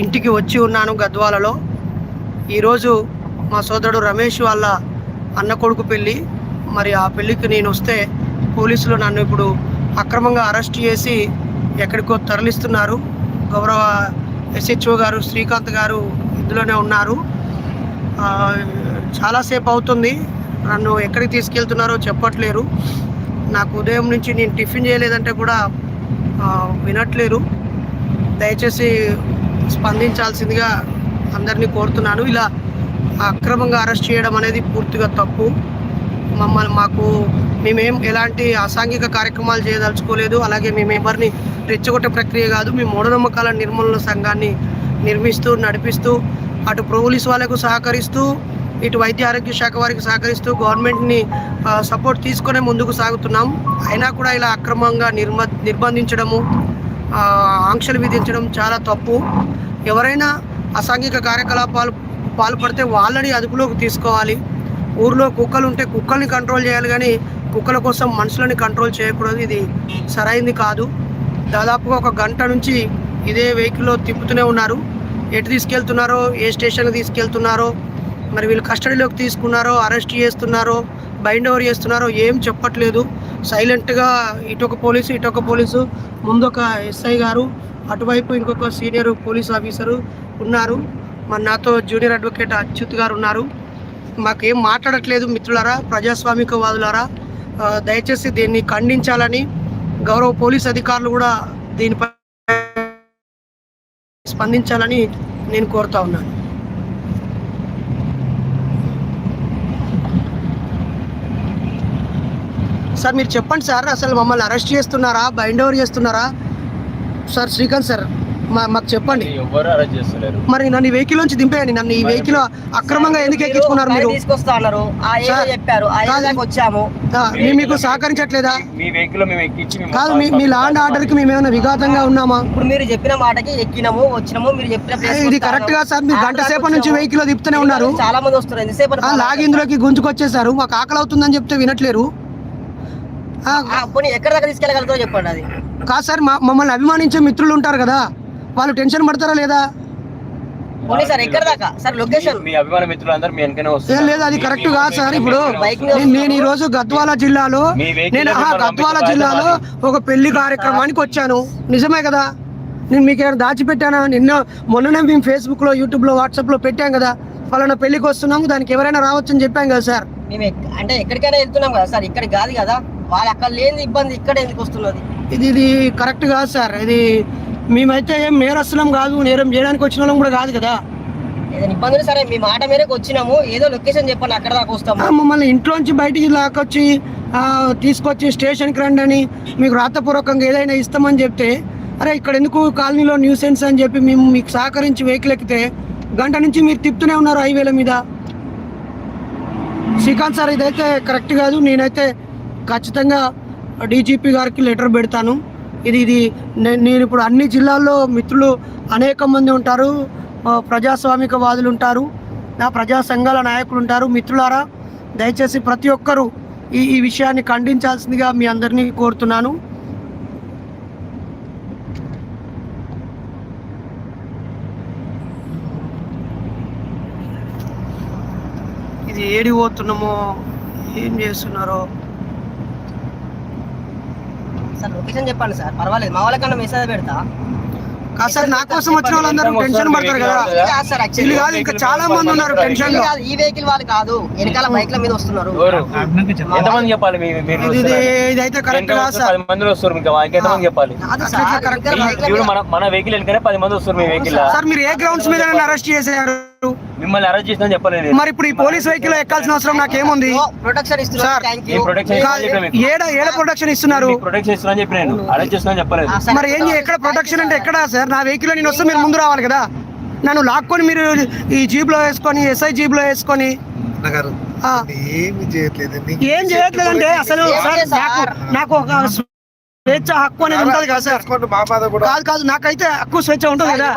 ఇంటికి వచ్చి ఉన్నాను గద్వాలలో. ఈరోజు మా సోదరుడు రమేష్ వాళ్ళ అన్న కొడుకు పెళ్ళి. మరి ఆ పెళ్ళికి నేను వస్తే పోలీసులు నన్ను ఇప్పుడు అక్రమంగా అరెస్ట్ చేసి ఎక్కడికో తరలిస్తున్నారు. గౌరవ SHO గారు శ్రీకాంత్ గారు ఇందులోనే ఉన్నారు. చాలాసేపు అవుతుంది, నన్ను ఎక్కడికి తీసుకెళ్తున్నారో చెప్పట్లేరు. నాకు ఉదయం నుంచి నేను టిఫిన్ చేయలేదంటే కూడా వినట్లేరు. దయచేసి స్పందించాల్సిందిగా అందరినీ కోరుతున్నాను. ఇలా అక్రమంగా అరెస్ట్ చేయడం అనేది పూర్తిగా తప్పు. మేమేం ఎలాంటి అసాంఘిక కార్యక్రమాలు చేయదలుచుకోలేదు. అలాగే మేము ఎవరిని రెచ్చగొట్టే ప్రక్రియ కాదు. మేము మూఢనమ్మకాల నిర్మూలన సంఘాన్ని నిర్మిస్తూ నడిపిస్తూ అటు పోలీస్ వాళ్ళకు సహకరిస్తూ ఇటు వైద్య ఆరోగ్య శాఖ వారికి సహకరిస్తూ గవర్నమెంట్ని సపోర్ట్ తీసుకునే ముందుకు సాగుతున్నాం. అయినా కూడా ఇలా అక్రమంగా నిర్బంధించడము, ఆంక్షలు విధించడం చాలా తప్పు. ఎవరైనా అసాంఘిక కార్యకలాపాలు పాల్పడితే వాళ్ళని అదుపులోకి తీసుకోవాలి. ఊర్లో కుక్కలు ఉంటే కుక్కల్ని కంట్రోల్ చేయాలి, కానీ కుక్కల కోసం మనుషులని కంట్రోల్ చేయకూడదు. ఇది సరైంది కాదు. దాదాపుగా 1 గంట నుంచి ఇదే వెహికల్లో తిప్పుతూనే ఉన్నారు. ఎటు తీసుకెళ్తున్నారో, ఏ స్టేషన్కి తీసుకెళ్తున్నారో, మరి వీళ్ళు కస్టడీలోకి తీసుకున్నారో, అరెస్ట్ చేస్తున్నారో, బైండ్ ఓవర్ చేస్తున్నారో ఏం చెప్పట్లేదు. సైలెంట్గా ఇటొక పోలీసు, ముందొక SI గారు, అటువైపు ఇంకొక సీనియర్ పోలీస్ ఆఫీసరు ఉన్నారు. మరి నాతో జూనియర్ అడ్వకేట్ అచ్యుత్ గారు ఉన్నారు. మాకేం మాట్లాడట్లేదు. మిత్రులారా, ప్రజాస్వామికవాదులారా, దయచేసి దీన్ని ఖండించాలని గౌరవ పోలీస్ అధికారులు కూడా దీనిపై స్పందించాలని నేను కోరుతా ఉన్నాను. సార్ మీరు చెప్పండి సార్, అసలు మమ్మల్ని అరెస్ట్ చేస్తున్నారా, బైండ్ ఓవర్ చేస్తున్నారా? సార్ శ్రీకాంత్ సార్ మాకు చెప్పండి. మరి నన్ను ఈ వెహికల్ నుంచి దింపేయండి. నన్ను ఈ వెహికల్ అక్రమంగా ఎందుకు ఎక్కించుకున్నారు మీరు? మీకు సహకరించట్లేదా? కాదు, మీ ల్యాండ్ ఆర్డర్ కి మేము ఏమైనా విఘాతంగా ఉన్నామా? ఇప్పుడు మీరు చెప్పిన మాటకి ఎక్కినాము, వచ్చినాము. మీరు చెప్పిన ఇది కరెక్ట్ గా సార్? మీరు గంట సేపటి నుంచి వెహికల్ తిప్పుతూనే ఉన్నారు. చాలా మంది వస్తున్నారు. లాగి ఇందులోకి గుంజుకొచ్చేసారు. మాకు ఆకలి అవుతుందని చెప్తే వినట్లేరు. ఎక్కడ దాకా తీసుకెళ్ళగలుగుతారో చెప్పండి. అది కాదు సార్, మమ్మల్ని అభిమానించే మిత్రులు ఉంటారు కదా, వాళ్ళు టెన్షన్ పడతారా లేదా? లేదు, అది కరెక్ట్ కాదు సార్. ఇప్పుడు నేను ఈ రోజు గద్వాల జిల్లాలో ఒక పెళ్లి కార్యక్రమానికి వచ్చాను. నిజమే కదా? నేను మీకు ఏమైనా దాచిపెట్టానా? మొన్ననే మేము Facebook లో, YouTube లో, WhatsApp లో పెట్టాం కదా, పలానా పెళ్లికి వస్తున్నాము, దానికి ఎవరైనా రావచ్చని చెప్పాం కదా సార్. అంటే ఎక్కడికైనా వెళ్తున్నాం కదా సార్, ఇక్కడ కాదు కదా. వాళ్ళు అక్కడ లేని ఇబ్బంది ఇక్కడ ఎందుకు వస్తున్నది? ఇది కరెక్ట్ కాదు సార్. ఇది మేమైతే ఏం నేరస్తులం కాదు, నేరం చేయడానికి వచ్చిన వాళ్ళం కూడా కాదు కదా. ఏదైనా ఇబ్బందులు సరే మీ మాట మేరకు వచ్చినాము, ఏదో లొకేషన్ చెప్పండి, అక్కడ దాకా వస్తాము. మమ్మల్ని ఇంట్లోంచి బయటికి లాక్కొచ్చి తీసుకొచ్చి స్టేషన్కి రండి అని మీకు రాతపూర్వకంగా ఏదైనా ఇస్తామని చెప్తే, అరే ఇక్కడ ఎందుకు కాలనీలో న్యూసెన్స్ అని చెప్పి మేము మీకు సహకరించి వెహికల్ ఎక్కితే గంట నుంచి మీరు తిప్పుతూనే ఉన్నారు హైవేల మీద. శ్రీకాంత్ సార్, ఇదైతే కరెక్ట్ కాదు. నేనైతే ఖచ్చితంగా DGP గారికి లెటర్ పెడతాను. నేను ఇప్పుడు అన్ని జిల్లాల్లో మిత్రులు అనేక మంది ఉంటారు, ప్రజాస్వామికవాదులు ఉంటారు, ప్రజా సంఘాల నాయకులు ఉంటారు. మిత్రులారా, దయచేసి ప్రతి ఒక్కరూ ఈ విషయాన్ని ఖండించాల్సిందిగా మీ అందరినీ కోరుతున్నాను. ఇది ఏడి పోతున్నామో, ఏం చేస్తున్నారో సార్, లొకేషన్ చెప్పండి సార్, పర్వాలేదు. మా వాళ్ళకన్నా మెసేజ్ పెడతా. సార్, నా కోసం వచ్చిన వాళ్ళందరూ టెన్షన్ పడతారు కదా. ఇంకా చాలా మంది ఉన్నారు టెన్షన్ లో. ఈ వెహికల్ వాళ్ళు కాదు, వెనకాల బైక్ల మీద వస్తున్నారు. ఇదైతే కరెక్ట్ కాదు సార్. 10 మంది వస్తారు. మన వెహికల్ వెనకనే 10 మంది వస్తారు. మీ వెహికల్ సార్, మీరు ఏ గ్రౌండ్స్ మీద అరెస్ట్ చేశారు? మిమ్మల్ని అరెస్ట్ చేసిన చెప్పలేదు. మరి ఇప్పుడు ఈ పోలీస్ వెహికల్ ఎక్కాల్సిన అవసరం నాకేముంది? ప్రొటెక్షన్ ఇస్తున్నారు. ఏడ ప్రొటెక్షన్ ఇస్తున్నారు? ప్రొటెక్షన్ ఇస్తున్నా చెప్పి నేను అరెస్ట్ చేస్తున్నా చెప్పలేదు. మరి ఏం ఎక్కడ ప్రొటెక్షన్ అంటే ఎక్కడ సార్? నా వెహికల్ నేను వస్తే మీరు ముందు రావాలి కదా. నన్ను లాక్కొని మీరు ఈ జీప్ లో వేసుకొని, SI జీప్ లో వేసుకొని ఏం చేయట్లేదంటే అసలు నాకు ఒక స్వేచ్ఛ హక్కు అనేది ఉంటుంది కదా సార్. కాదు, నాకైతే హక్కు స్వేచ్ఛ ఉంటుంది కదా.